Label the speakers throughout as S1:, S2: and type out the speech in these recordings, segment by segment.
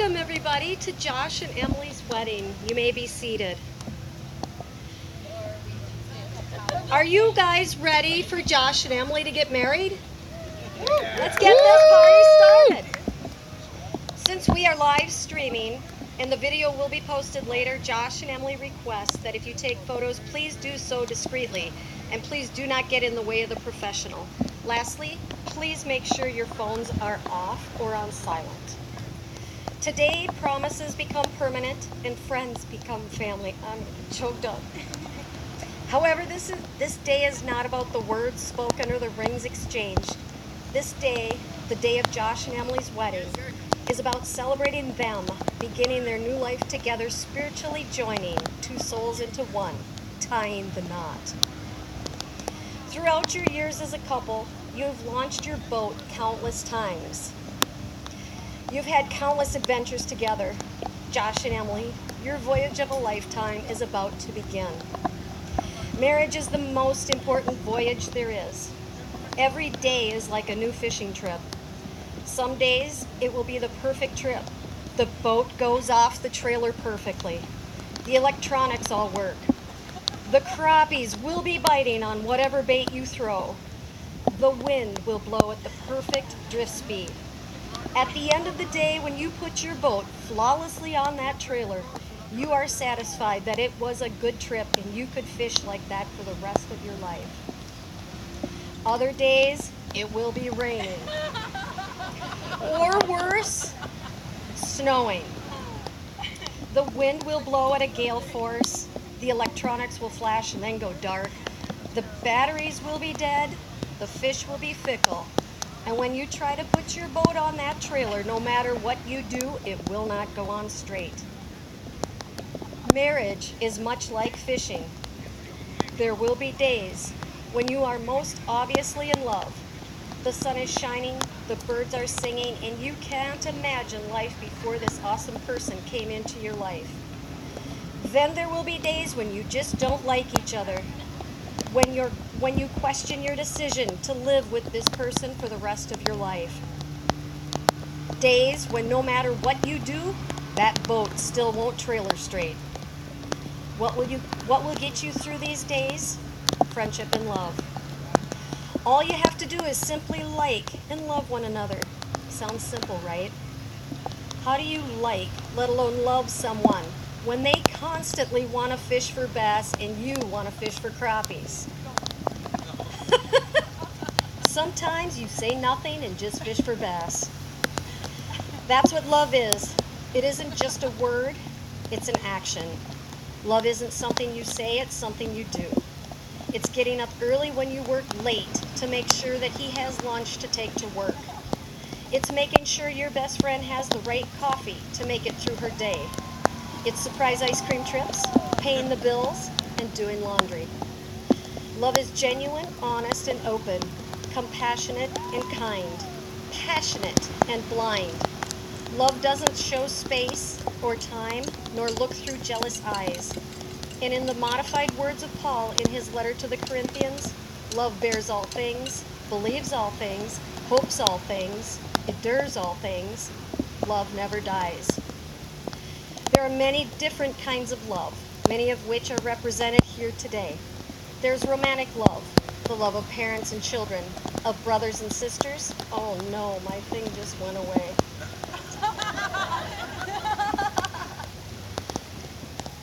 S1: Welcome everybody to Josh and Emily's wedding. You may be seated. Are you guys ready for Josh and Emily to get married? Let's get this party started. Since we are live streaming and the video will be posted later, Josh and Emily request that if you take photos, please do so discreetly and please do not get in the way of the professional. Lastly, please make sure your phones are off or on silent. Today, promises become permanent and friends become family. I'm choked up. However, this day is not about the words spoken or the rings exchanged. This day, the day of Josh and Emily's wedding, is about celebrating them, beginning their new life together, spiritually joining two souls into one, tying the knot. Throughout your years as a couple, you have launched your boat countless times. You've had countless adventures together. Josh and Emily, your voyage of a lifetime is about to begin. Marriage is the most important voyage there is. Every day is like a new fishing trip. Some days it will be the perfect trip. The boat goes off the trailer perfectly. The electronics all work. The crappies will be biting on whatever bait you throw. The wind will blow at the perfect drift speed. At the end of the day, when you put your boat flawlessly on that trailer, you are satisfied that it was a good trip and you could fish like that for the rest of your life. Other days, it will be raining. Or worse, snowing. The wind will blow at a gale force. The electronics will flash and then go dark. The batteries will be dead. The fish will be fickle. And when you try to put your boat on that trailer, no matter what you do, it will not go on straight. Marriage is much like fishing. There will be days when you are most obviously in love. The sun is shining, the birds are singing, and you can't imagine life before this awesome person came into your life. Then there will be days when you just don't like each other. When you question your decision to live with this person for the rest of your life. Days when no matter what you do, that boat still won't trailer straight. What will get you through these days? Friendship and love. All you have to do is simply like and love one another. Sounds simple, right? How do you like, let alone love someone, when they constantly want to fish for bass and you want to fish for crappies? Sometimes you say nothing and just fish for bass. That's what love is. It isn't just a word, it's an action. Love isn't something you say, it's something you do. It's getting up early when you work late to make sure that he has lunch to take to work. It's making sure your best friend has the right coffee to make it through her day. It's surprise ice cream trips, paying the bills, and doing laundry. Love is genuine, honest, and open, compassionate and kind, passionate and blind. Love doesn't show space or time, nor look through jealous eyes. And in the modified words of Paul in his letter to the Corinthians, love bears all things, believes all things, hopes all things, endures all things. Love never dies. There are many different kinds of love, many of which are represented here today. There's romantic love, the love of parents and children, of brothers and sisters. Oh no, my thing just went away.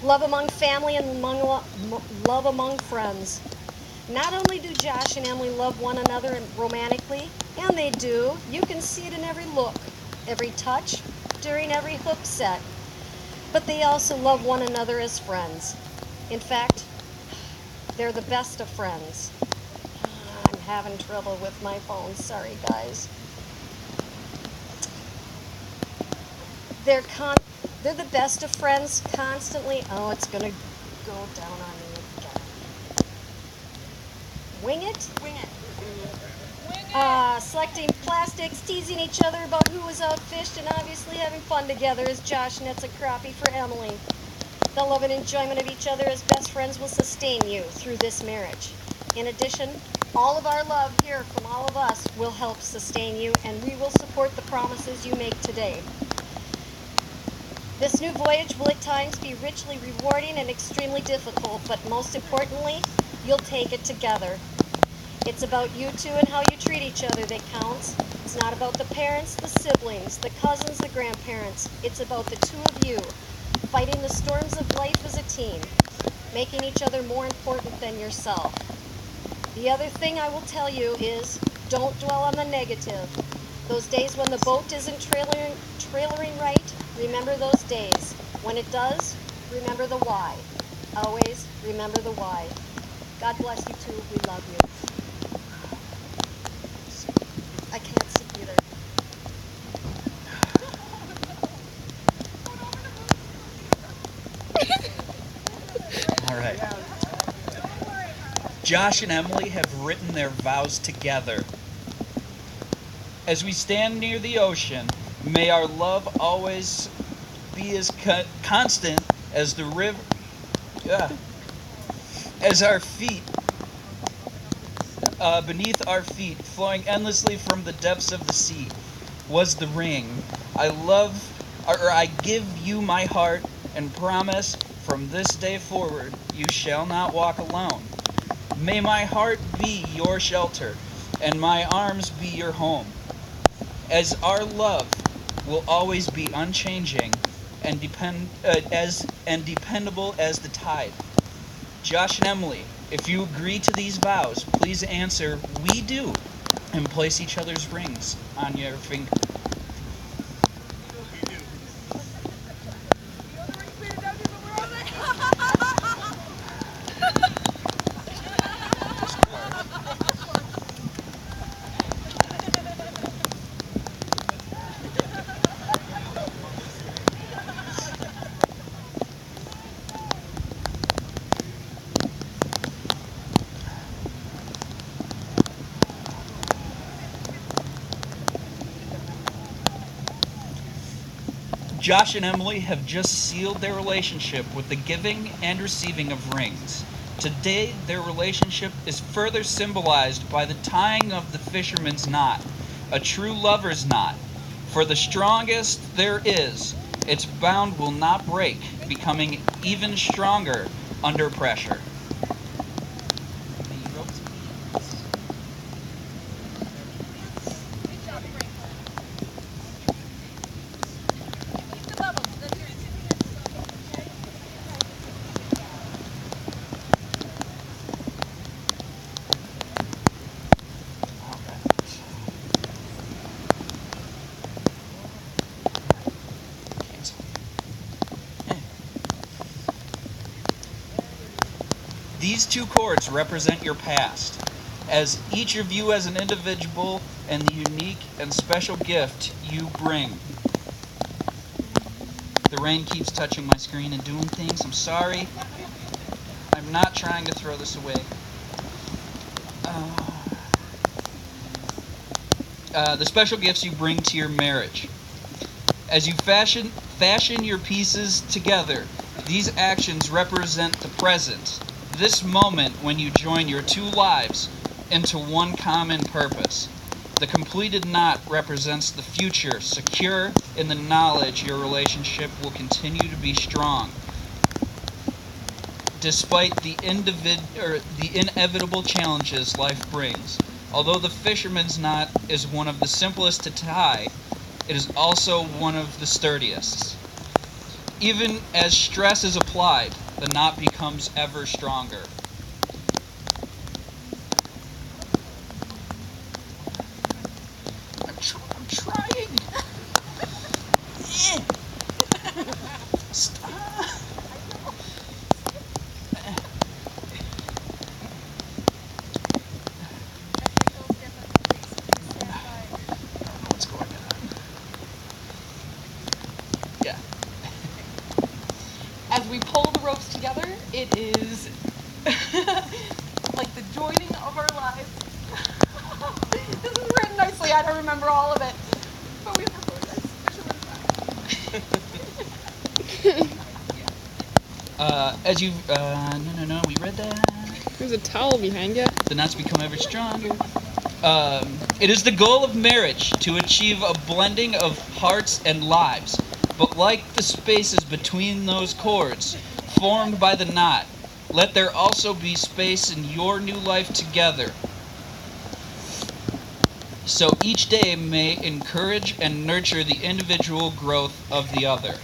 S1: Love among family and love among friends. Not only do Josh and Emily love one another romantically, and they do, you can see it in every look, every touch, during every hook set, but they also love one another as friends. In fact, they're the best of friends. I'm having trouble with my phone, sorry guys. They're the best of friends constantly. Oh, it's gonna go down on me again. Wing it?
S2: Wing it.
S1: Selecting plastics, teasing each other about who was outfished, and obviously having fun together as Josh nets a crappie for Emily. The love and enjoyment of each other as best friends will sustain you through this marriage. In addition, all of our love here from all of us will help sustain you, and we will support the promises you make today. This new voyage will at times be richly rewarding and extremely difficult, but most importantly, you'll take it together. It's about you two and how you treat each other that counts. It's not about the parents, the siblings, the cousins, the grandparents. It's about the two of you, fighting the storms of life as a team, making each other more important than yourself. The other thing I will tell you is, don't dwell on the negative. Those days when the boat isn't trailering right, remember those days. When it does, remember the why. Always remember the why. God bless you two. We love you. I can't see either.
S2: All right. Josh and Emily have written their vows together. As we stand near the ocean, may our love always be as constant as the river, as our feet, beneath our feet, flowing endlessly from the depths of the sea, was the ring. I give you my heart and promise from this day forward you shall not walk alone. May my heart be your shelter and my arms be your home, as our love will always be unchanging and dependable as the tide. Josh and Emily, if you agree to these vows, please answer, "We do," and place each other's rings on your finger. Josh and Emily have just sealed their relationship with the giving and receiving of rings. Today, their relationship is further symbolized by the tying of the fisherman's knot, a true lover's knot. For the strongest there is, its bound will not break, becoming even stronger under pressure. These two cords represent your past, as each of you as an individual and the unique and special gift you bring. The rain keeps touching my screen and doing things. I'm sorry. I'm not trying to throw this away. The special gifts you bring to your marriage. As you fashion your pieces together, these actions represent the present. This moment when you join your two lives into one common purpose. The completed knot represents the future, secure in the knowledge your relationship will continue to be strong, despite the inevitable challenges life brings. Although the fisherman's knot is one of the simplest to tie, it is also one of the sturdiest. Even as stress is applied, the knot becomes ever stronger. I'm trying. Stop. What's going on? Yeah.
S3: As we pull the ropes together, it is like the joining of our lives. This is written nicely. I don't remember all of it, but we have
S2: As you, no, we read that.
S4: There's a towel behind you.
S2: The knots become ever stronger. It is the goal of marriage to achieve a blending of hearts and lives. But like the spaces between those cords, formed by the knot, let there also be space in your new life together. So each day may encourage and nurture the individual growth of the other.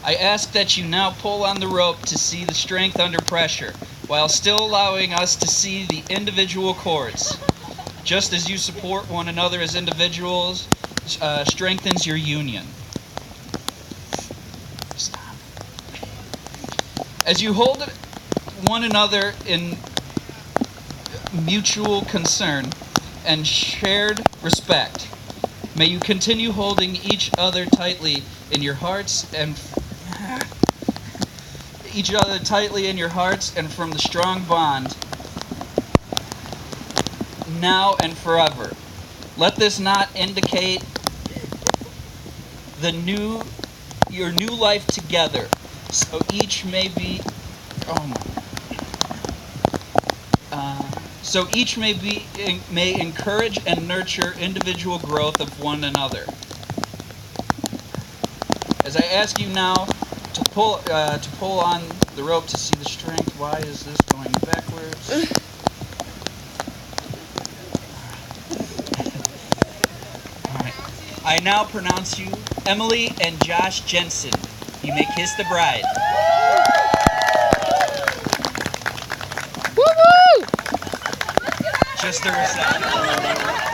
S2: I ask that you now pull on the rope to see the strength under pressure, while still allowing us to see the individual cords. Just as you support one another as individuals, strengthens your union. Stop. As you hold one another in mutual concern and shared respect, may you continue holding each other tightly in your hearts and from the strong bond now and forever. Let this not indicate your new life together, so each may encourage and nurture individual growth of one another. As I ask you now to pull on the rope to see the strength. Why is this going backwards? All right. I now pronounce you Emily and Josh Jensen. You may kiss the bride.
S4: Woo-woo!
S2: Just the reception.